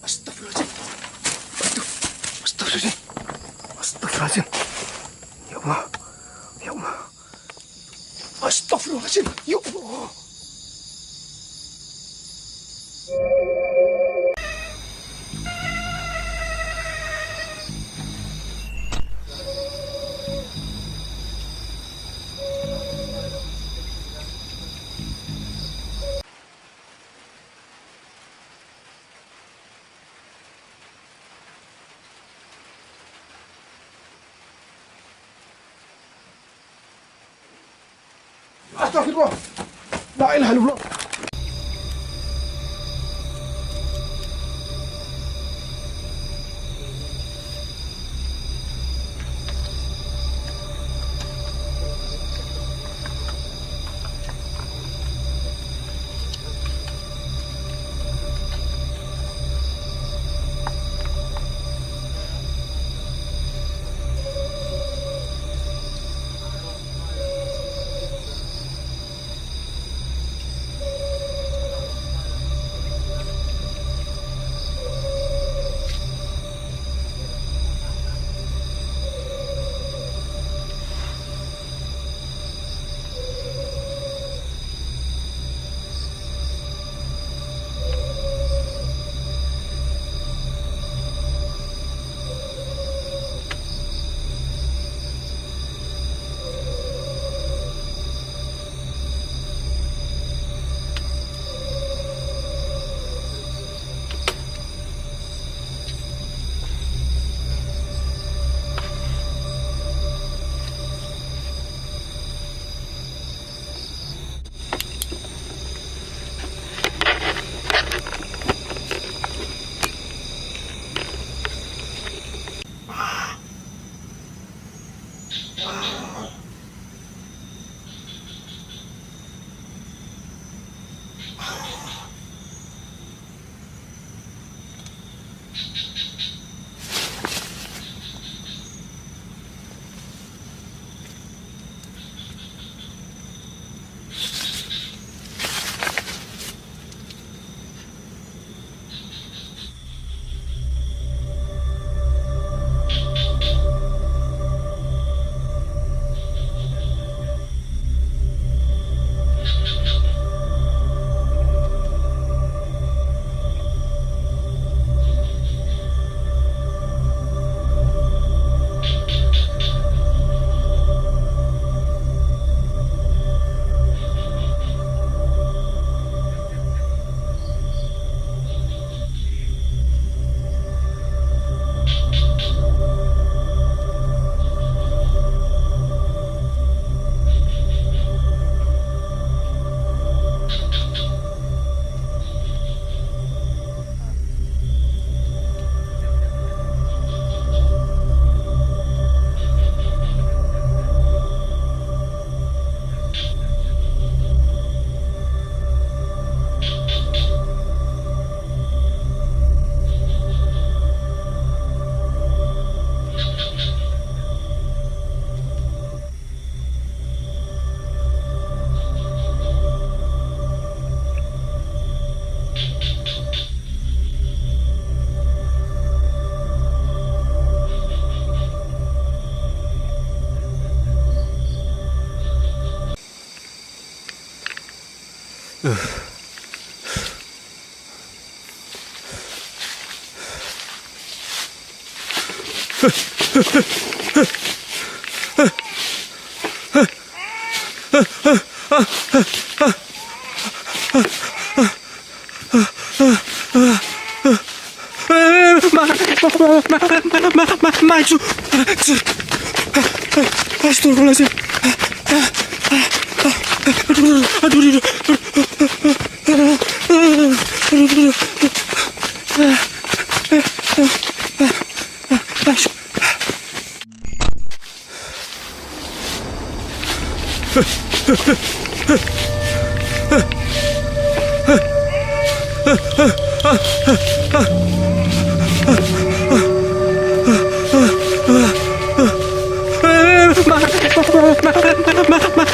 Astagfirullahaladzim. Aduh, astagfirullahaladzim. Astagfirullahaladzim. Ya Allah. Ya Allah. Astagfirullahaladzim. Ya Allah. Astagfirullah. La ilaha illallah. Maju. Astagfirullahaladzim.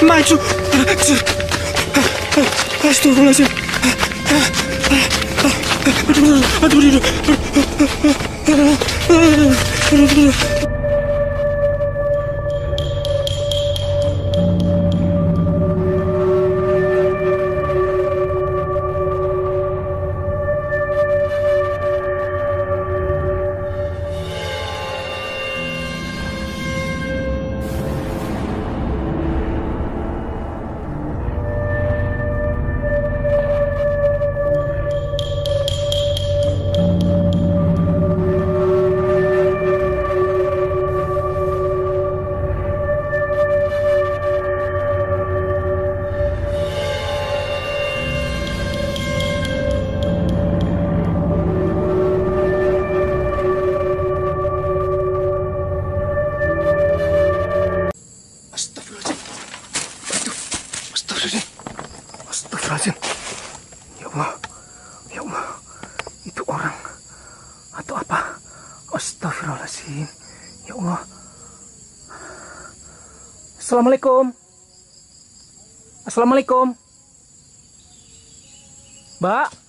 Maju. Astagfirullahaladzim. Aduh. Astagfirullahaladzim. Ya Allah, itu orang atau apa? Astagfirullahaladzim. Ya Allah. Assalamualaikum. Mbak.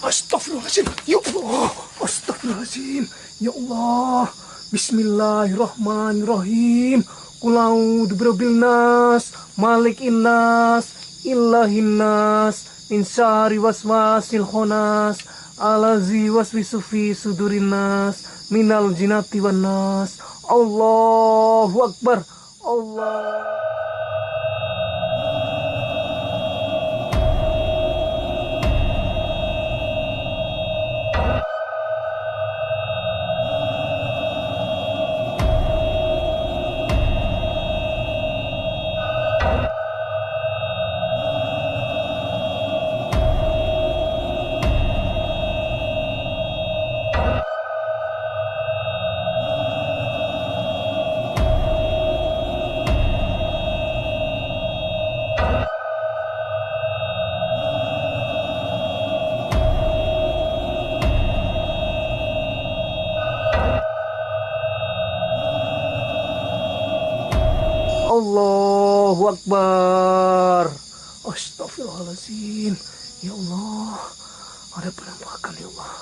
Astagfirullahaladzim. Ya Allah. Astagfirullahaladzim. Ya Allah. Bismillahirrahmanirrahim. Qul a'udzu birabbil nas, malikin nas, ilahin nas, min syarri waswasil khannas, allazi waswisu fi sudurin nas, minal jinnati wan nas. Allahu akbar. Allah. Allahu Akbar. Astagfirullahaladzim. Ya Allah, ada penampakan ya Allah.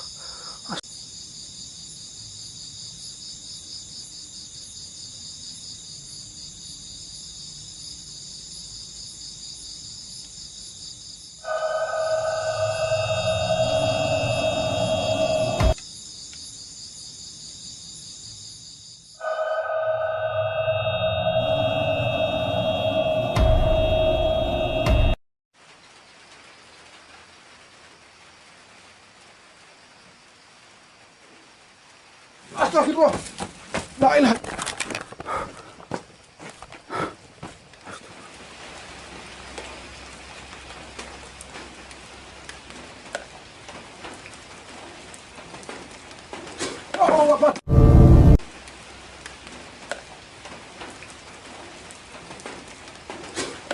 Astagfirullah. La ilaha. Allahu Akbar.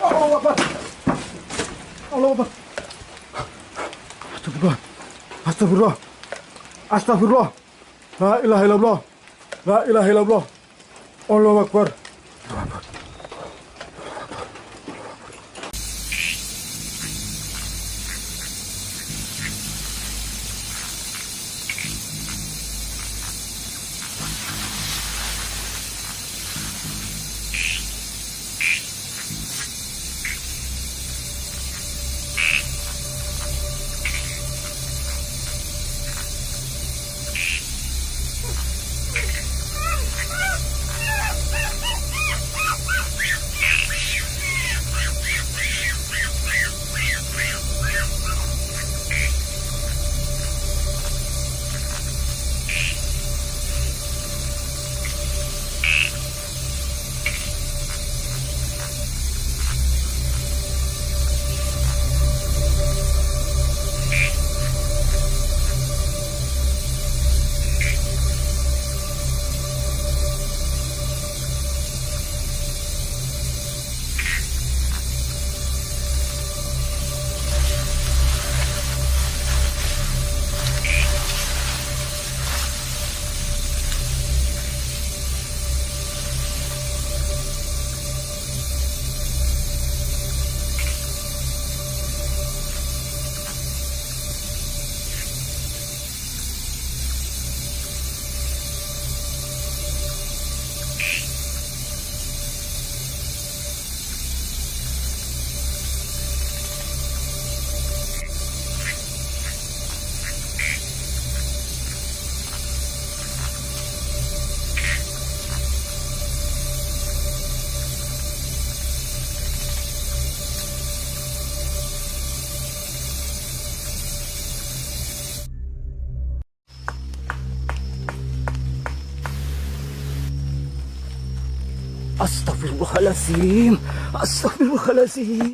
Allahu Akbar. Allahu Akbar. Astagfirullah. Astagfirullah. Astagfirullah. La ilaha illallah. La ilaha illallah. Allahu Akbar. Astagfirullahaladzim. Astagfirullahaladzim.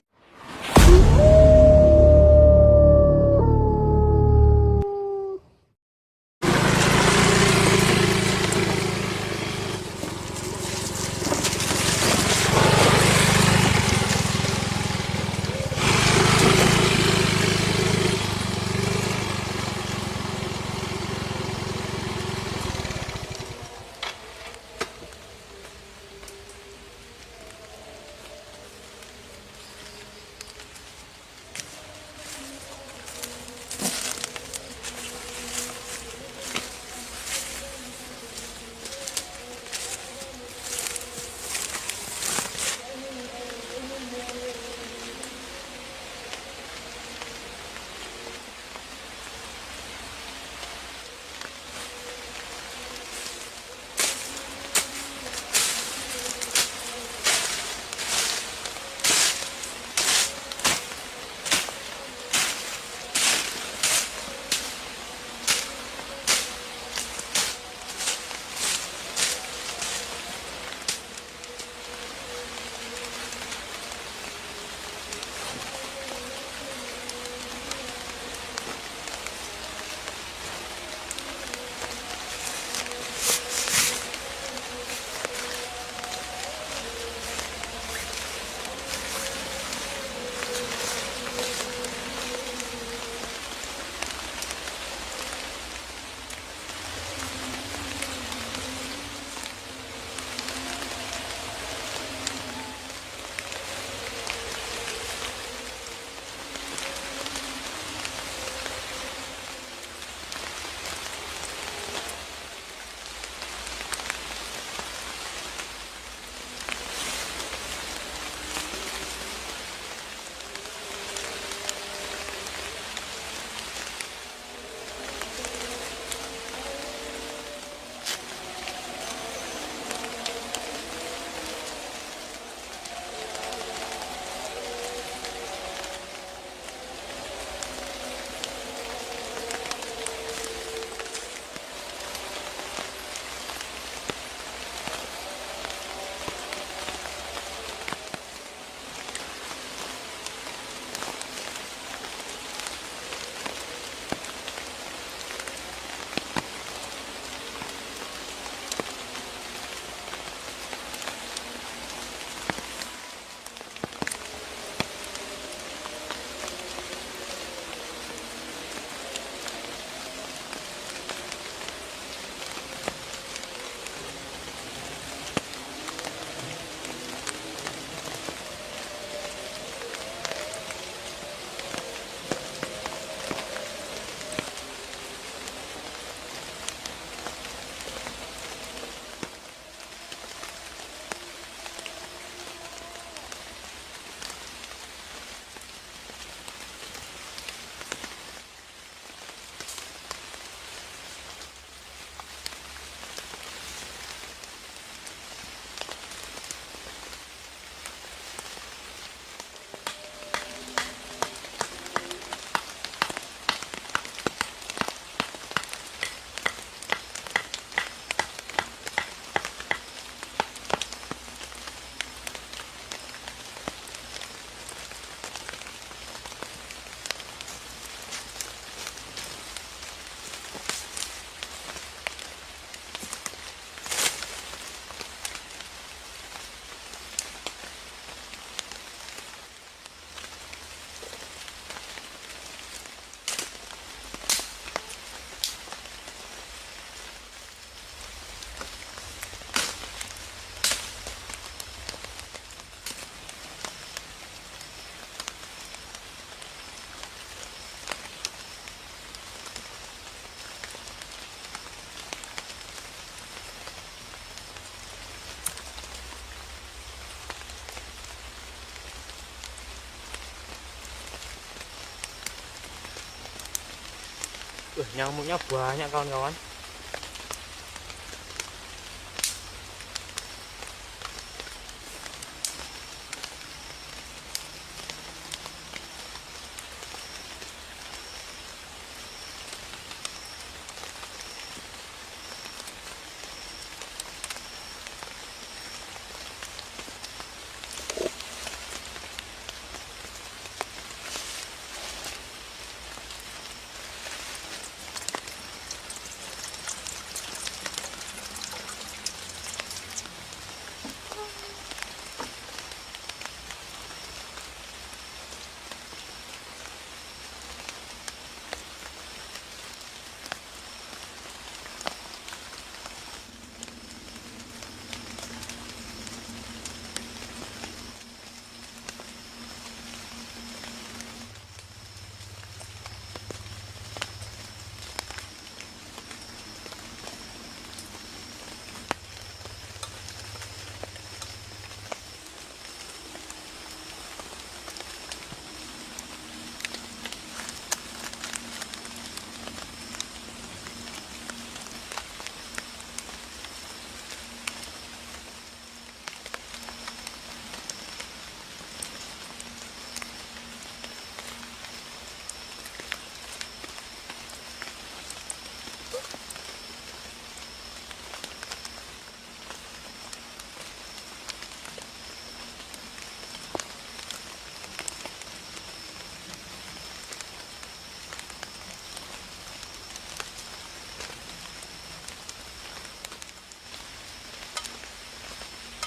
Nyamuknya banyak kawan-kawan.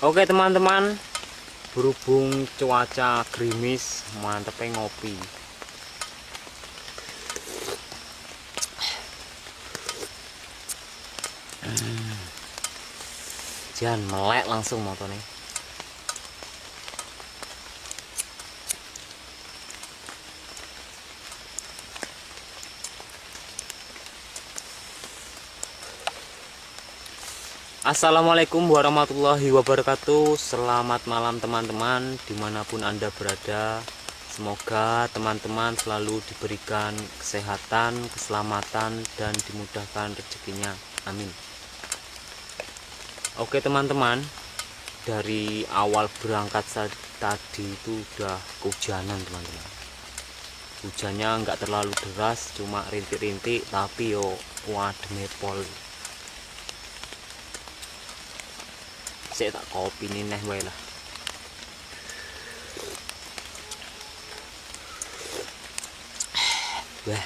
Oke teman-teman, berhubung cuaca gerimis, mantepnya ngopi. Jangan melek langsung motornya. Assalamualaikum warahmatullahi wabarakatuh. Selamat malam teman-teman, dimanapun Anda berada. Semoga teman-teman selalu diberikan kesehatan, keselamatan, dan dimudahkan rezekinya. Amin. Oke teman-teman, dari awal berangkat tadi itu udah kehujanan teman-teman. Hujannya nggak terlalu deras, cuma rintik-rintik, tapi yo wademe pol. Saya tak kopi nih neh wae lah. Wah,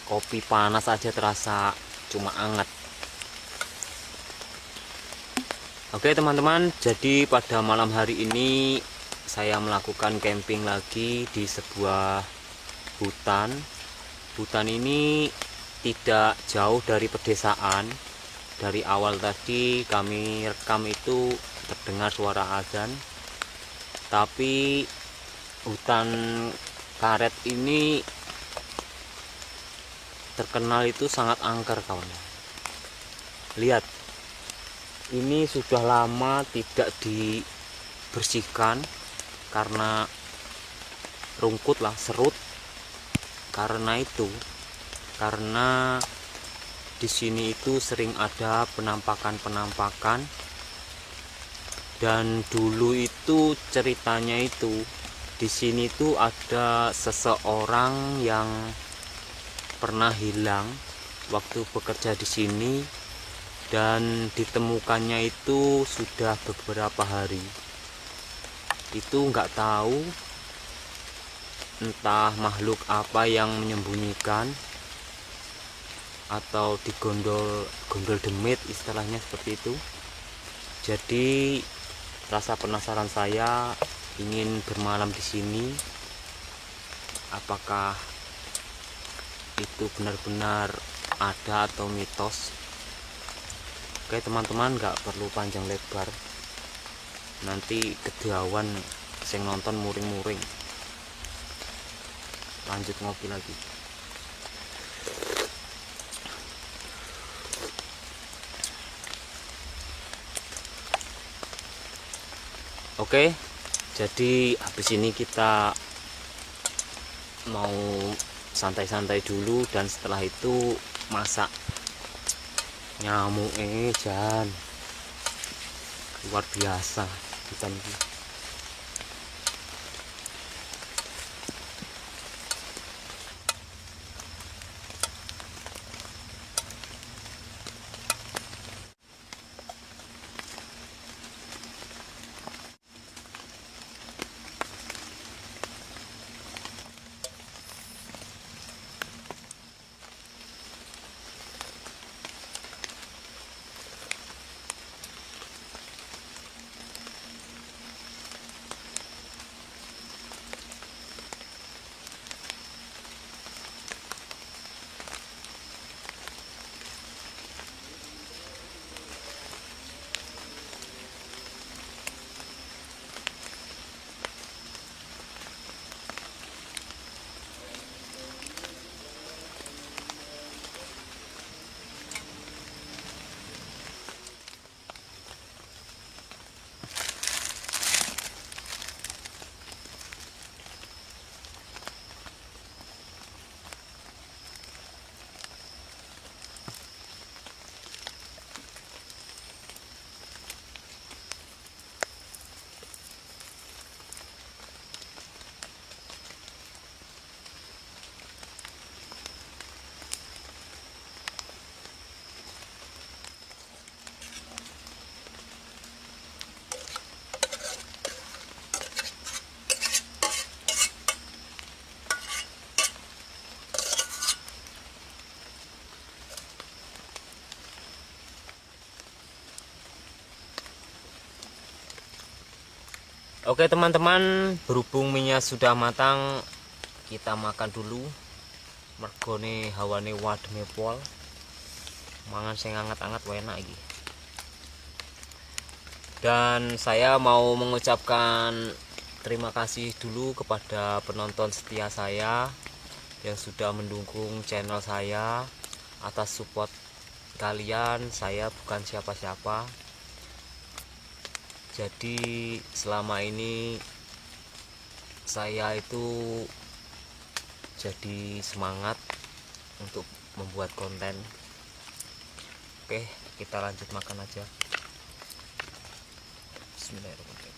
kopi panas aja terasa cuma anget. Oke teman-teman, jadi pada malam hari ini saya melakukan camping lagi di sebuah hutan. Hutan ini tidak jauh dari pedesaan. Dari awal tadi kami rekam itu terdengar suara azan, tapi hutan karet ini terkenal itu sangat angker kawan. Lihat, ini sudah lama tidak dibersihkan karena rungkut lah, serut. Karena di sini itu sering ada penampakan, dan dulu itu ceritanya itu di sini tuh ada seseorang yang pernah hilang waktu bekerja di sini, dan ditemukannya itu sudah beberapa hari. Itu nggak tahu entah makhluk apa yang menyembunyikan atau digondol demit, istilahnya seperti itu. Jadi rasa penasaran saya ingin bermalam di sini. Apakah itu benar-benar ada atau mitos? Oke teman-teman, nggak perlu panjang lebar, nanti kedawan sing nonton muring-muring. Lanjut ngopi lagi. Oke, jadi habis ini kita mau santai-santai dulu, dan setelah itu masak. Nyamuk jan luar biasa hutan ini. Oke teman-teman, berhubung minyak sudah matang, kita makan dulu. Mergone hawane wademe pol. Mangan sing anget-anget enak iki. Dan saya mau mengucapkan terima kasih dulu kepada penonton setia saya yang sudah mendukung channel saya. Atas support kalian, saya bukan siapa-siapa. Jadi selama ini saya itu jadi semangat untuk membuat konten. Oke, kita lanjut makan aja. Bismillahirrahmanirrahim.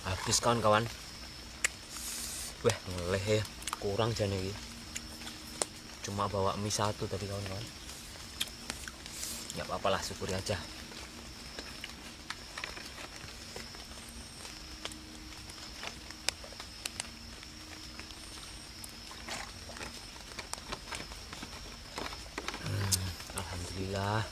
Habis kawan-kawan. Wah, ngeleh ya. Kurang jane iki. Cuma bawa mie satu tadi kawan-kawan. Ya apa-apalah, syukuri aja. Alhamdulillah.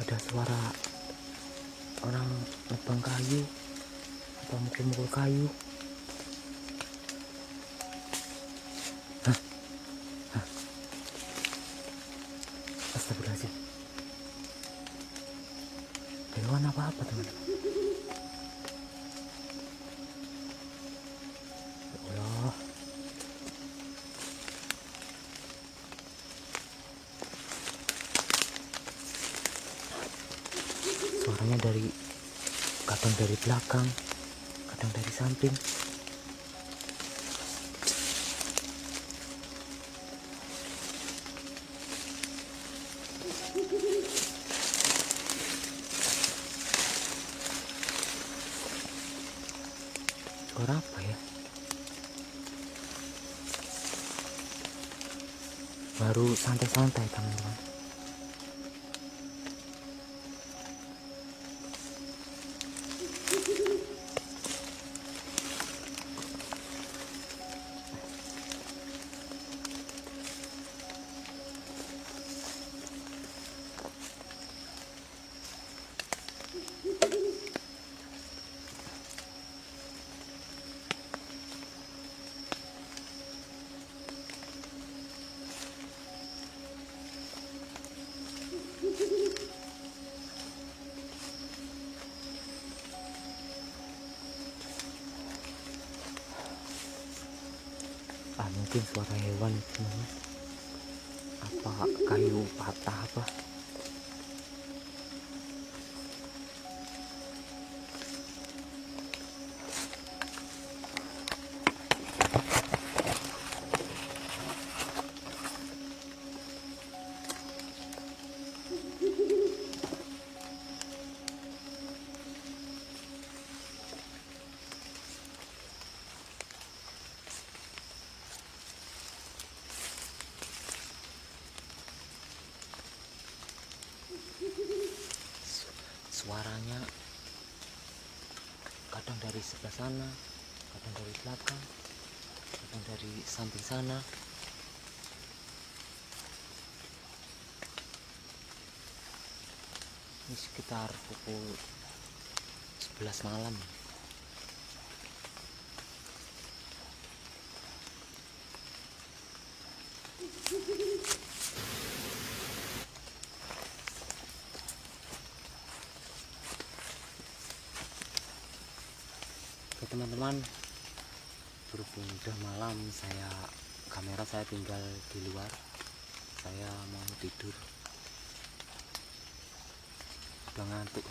ada suara orang nebang kayu atau mukul-mukul kayu. Hah? Hah? Astagfirullahaladzim. Hewan apa-apa teman-teman. Ya Allah. Suaranya kadang dari belakang, kadang dari samping. Suara apa ya? Baru santai-santai teman-teman. Mungkin suara hewan teman-teman. Apa kayu patah apa? Suaranya kadang dari sebelah sana, kadang dari belakang, kadang dari samping sana. Ini sekitar pukul 11 malam. Oke teman-teman, berhubung udah malam, kamera saya tinggal di luar. Saya mau tidur, udah ngantuk.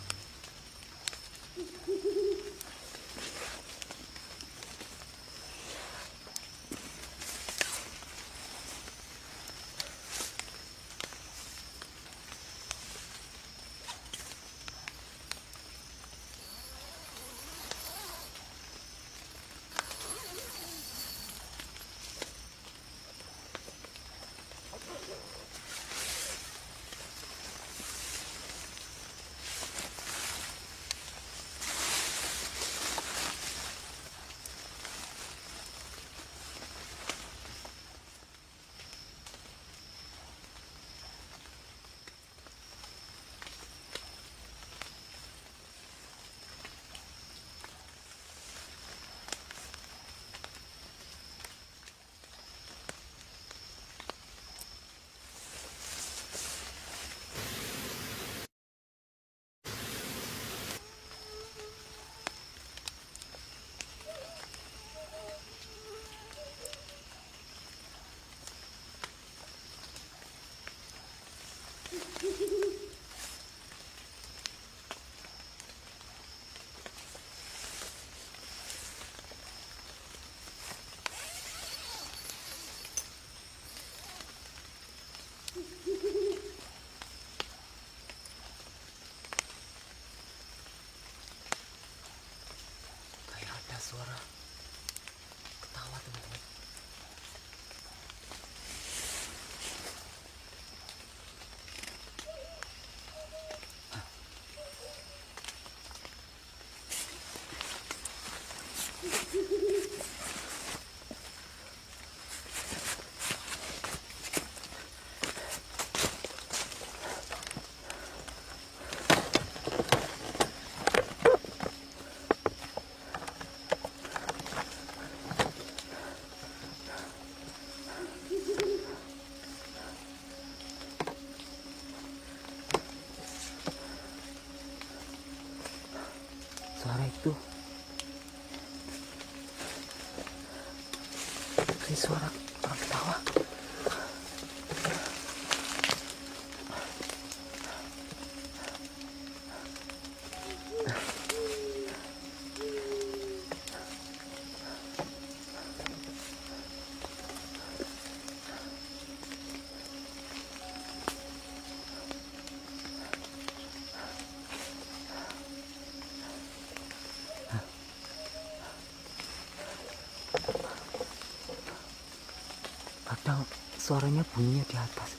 suaranya bunyinya di atas.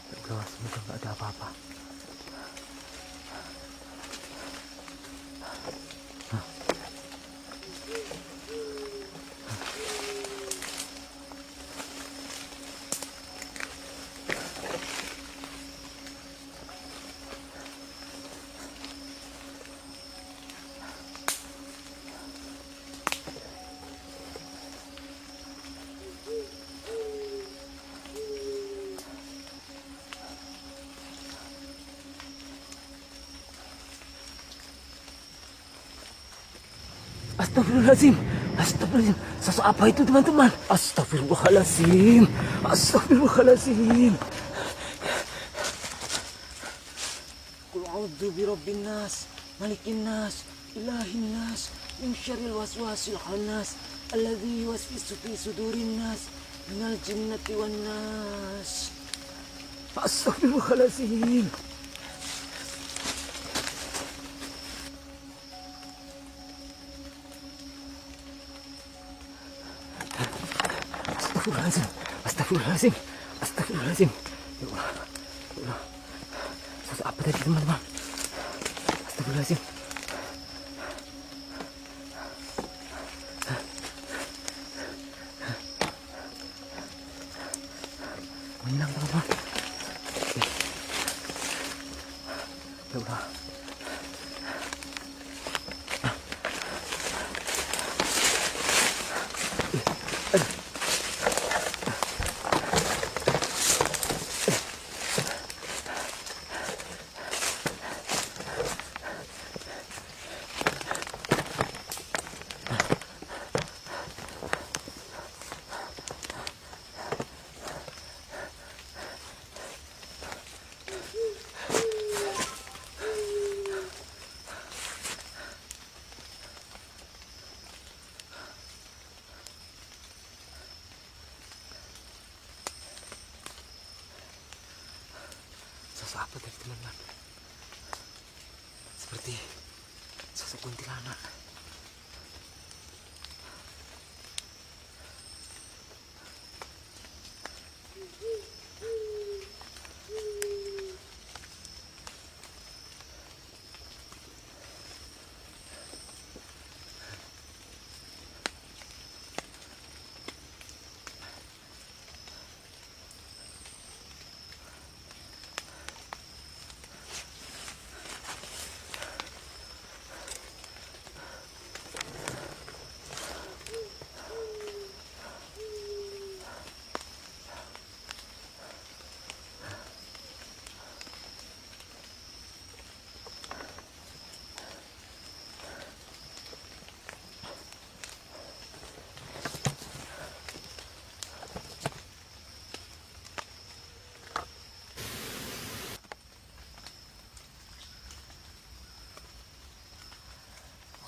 Ya Allah, semoga nggak ada apa-apa. Astagfirullahaladzim. Astagfirullahaladzim. Sosok apa itu teman-teman? Astagfirullahaladzim. Astagfirullahaladzim. Qul a'udzu birabbin nas, malikin nas, ilahin nas, min syarril waswasil khannas, alladzi yuwaswisu fi sudurin nas, minal jinnati wan nas. Astagfirullahaladzim. Astagfirullahaladzim. Astagfirullahaladzim. Astagfirullahaladzim. Ya Allah. Ya Allah. Sosok apa tadi teman-teman? Astagfirullahaladzim. Menghilang teman-teman. Ya Allah. Sosok apa tadi teman-teman? Seperti sosok kuntilanak.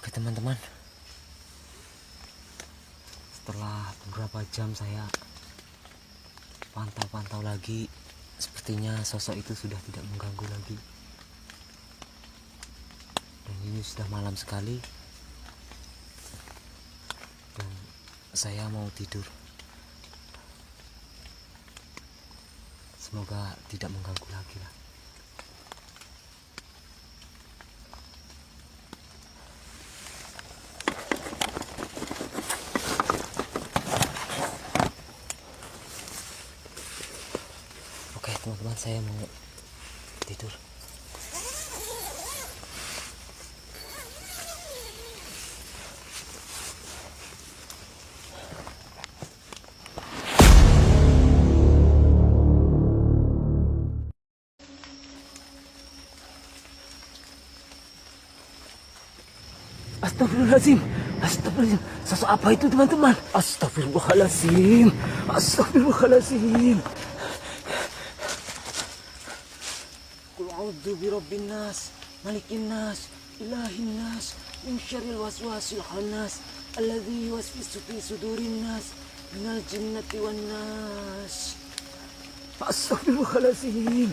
Oke teman-teman, setelah beberapa jam saya pantau-pantau lagi, sepertinya sosok itu sudah tidak mengganggu lagi. Dan ini sudah malam sekali, dan saya mau tidur. Semoga tidak mengganggu lagi lah. Oke teman-teman, saya mau tidur. Astagfirullahaladzim. Astagfirullahaladzim. Sosok apa itu teman-teman? Astagfirullahaladzim. Astagfirullahaladzim. Qul a'udzu birabbin nas, malikin nas, ilahin nas, min syarril waswasil khannas, alladzi yuwaswisu fi sudurin nas, minal jinnati wan nas. Astagfirullahaladzim.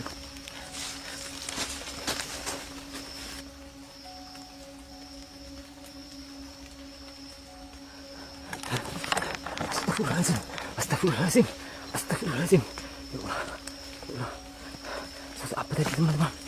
Astagfirullahaladzim. Astagfirullahaladzim. Astagfirullahaladzim. Ya Allah. Ya Allah. Sosok apa tadi teman-teman?